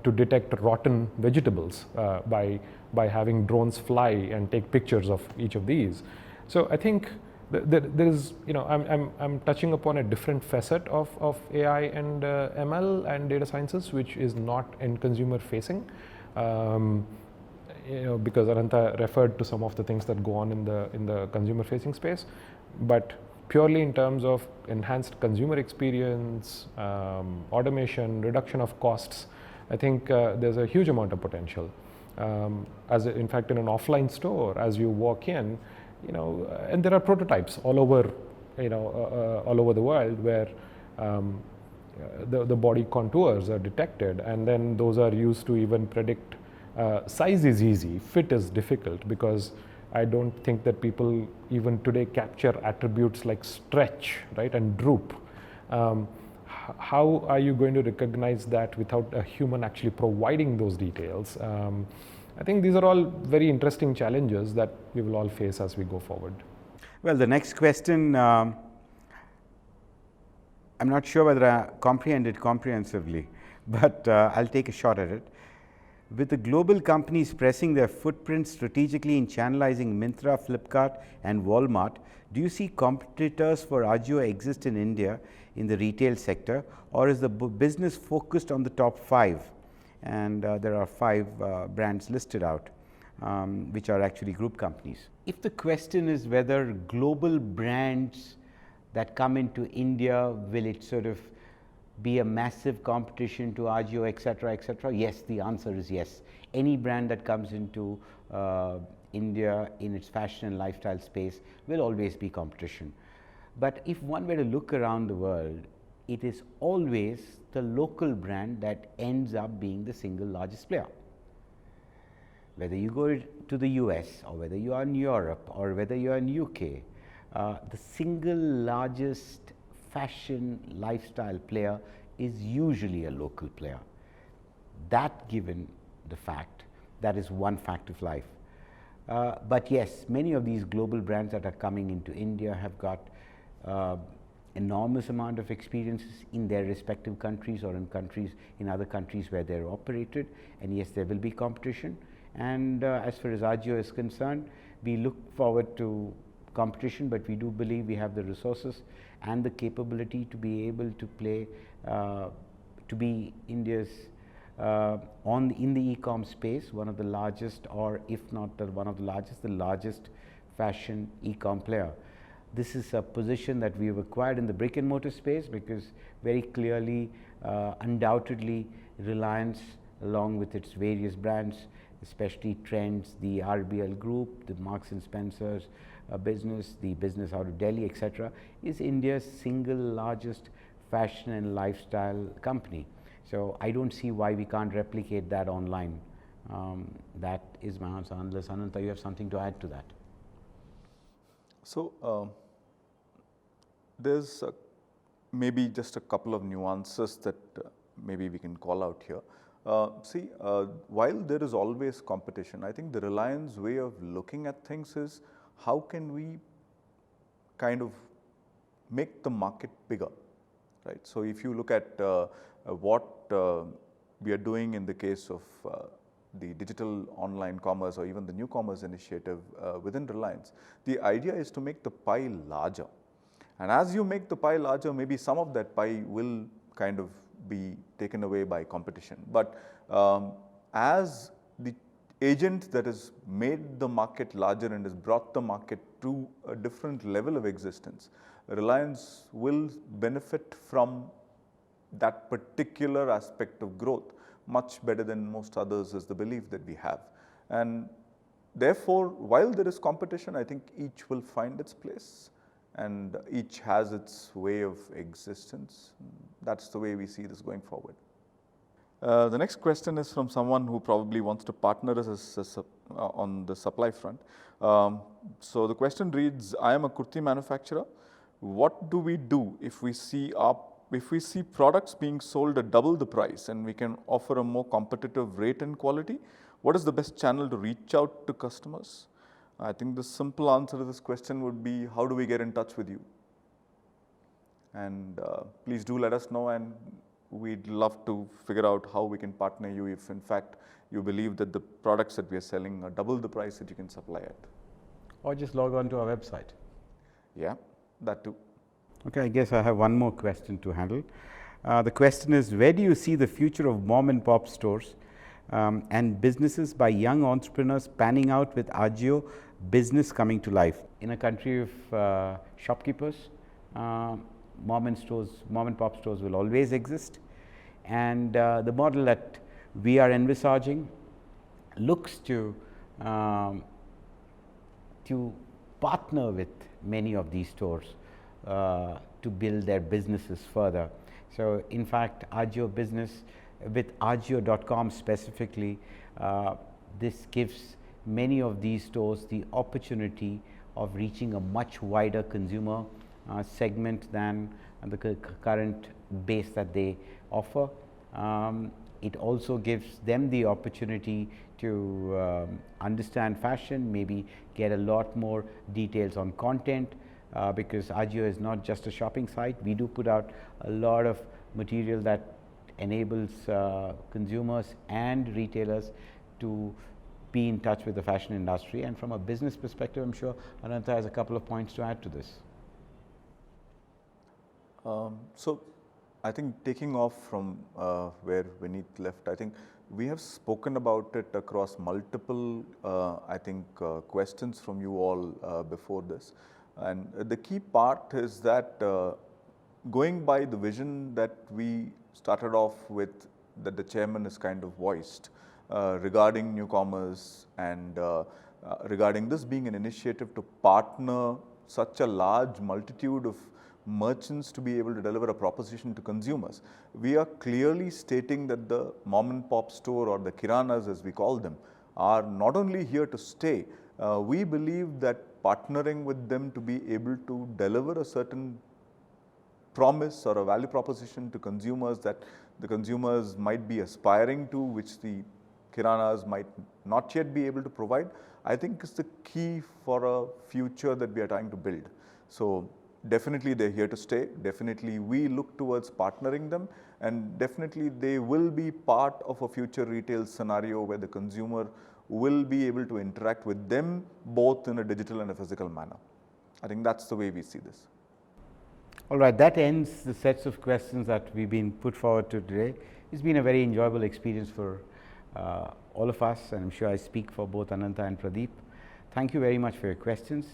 Speaker 3: to detect rotten vegetables by having drones fly and take pictures of each of these. So I think there is, I'm touching upon a different facet of AI and ML and data sciences, which is not end consumer facing, because Anantha referred to some of the things that go on in the consumer facing space, but purely in terms of enhanced consumer experience, automation, reduction of costs, I think there's a huge amount of potential. In fact, in an offline store, as you walk in, and there are prototypes all over, all over the world where the body contours are detected, and then those are used to even predict. Size is easy, fit is difficult, because I don't think that people even today capture attributes like stretch, right, and droop. How are you going to recognize that without a human actually providing those details? I think these are all very interesting challenges that we will all face as we go forward.
Speaker 2: Well, the next question, I'm not sure whether I comprehended comprehensively, but I'll take a shot at it. With the global companies pressing their footprint strategically in channelizing Myntra, Flipkart and Walmart, do you see competitors for AJIO exist in India in the retail sector, or is the business focused on the top 5? And there are 5 brands listed out, which are actually group companies. If the question is whether global brands that come into India, will it sort of be a massive competition to AJIO, etc., yes, the answer is yes. Any brand that comes into India in its fashion and lifestyle space will always be competition. But if one were to look around the world, it is always the local brand that ends up being the single largest player. Whether you go to the US, or whether you are in Europe, or whether you are in UK, the single largest fashion lifestyle player is usually a local player. That given the fact, that is one fact of life. But yes, many of these global brands that are coming into India have got enormous amount of experiences in their respective countries, or in other countries where they're operated, and yes, there will be competition. And as far as AJIO is concerned, we look forward to competition, but we do believe we have the resources and the capability to be able to play, to be India's in the e-com space, one of the largest, or if not one of the largest fashion e-com player. This is a position that we have acquired in the brick and mortar space, because very clearly, undoubtedly, Reliance, along with its various brands, especially Trends, the RBL Group, the Marks and Spencer's business, the business out of Delhi, etc., is India's single largest fashion and lifestyle company. So I don't see why we can't replicate that online. That is my answer, unless Anantha, you have something to add to that.
Speaker 1: So there's maybe just a couple of nuances that maybe we can call out here. While there is always competition, I think the Reliance way of looking at things is, how can we kind of make the market bigger, right? So if you look at what we are doing in the case of the digital online commerce, or even the new commerce initiative within Reliance, the idea is to make the pie larger. And as you make the pie larger, maybe some of that pie will kind of be taken away by competition. But as the agent that has made the market larger and has brought the market to a different level of existence, Reliance will benefit from that particular aspect of growth much better than most others, is the belief that we have. And therefore, while there is competition, I think each will find its place and each has its way of existence. That's the way we see this going forward. The next question is from someone who probably wants to partner us on the supply front. So the question reads, I am a kurti manufacturer. What do we do if we see products being sold at double the price and we can offer a more competitive rate and quality? What is the best channel to reach out to customers? I think the simple answer to this question would be, how do we get in touch with you? And please do let us know, and we'd love to figure out how we can partner you if in fact you believe that the products that we are selling are double the price that you can supply at.
Speaker 2: Or just log on to our website.
Speaker 1: Yeah, that too.
Speaker 2: Okay, I guess I have one more question to handle. The question is, where do you see the future of mom and pop stores and businesses by young entrepreneurs panning out with AJIO business coming to life? In a country of shopkeepers, mom and pop stores will always exist, and the model that we are envisaging looks to partner with many of these stores to build their businesses further. So in fact, AJIO business with AJIO.com specifically, this gives many of these stores the opportunity of reaching a much wider consumer segment than the current base that they offer. It also gives them the opportunity to understand fashion, maybe get a lot more details on content, because AJIO is not just a shopping site. We do put out a lot of material that enables consumers and retailers to be in touch with the fashion industry. And from a business perspective, I'm sure Anantha has a couple of points to add to this.
Speaker 1: So I think taking off from where Vineet left, I think we have spoken about it across multiple, questions from you all before this. And the key part is that going by the vision that we started off with, that the chairman has kind of voiced regarding new commerce and regarding this being an initiative to partner such a large multitude of merchants to be able to deliver a proposition to consumers. We are clearly stating that the mom and pop store, or the kiranas as we call them, are not only here to stay. We believe that partnering with them to be able to deliver a certain promise or a value proposition to consumers that the consumers might be aspiring to, which the kiranas might not yet be able to provide, I think is the key for a future that we are trying to build. So definitely they're here to stay. Definitely we look towards partnering them, and definitely they will be part of a future retail scenario where the consumer will be able to interact with them both in a digital and a physical manner. I think that's the way we see this.
Speaker 2: All right, that ends the sets of questions that we've been put forward to today. It's been a very enjoyable experience for all of us, and I'm sure I speak for both Anantha and Pradeep. Thank you very much for your questions.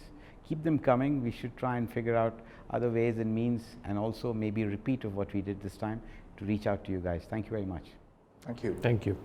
Speaker 2: Keep them coming. We should try and figure out other ways and means, and also maybe a repeat of what we did this time to reach out to you guys. Thank you very much.
Speaker 1: Thank you.
Speaker 3: Thank you.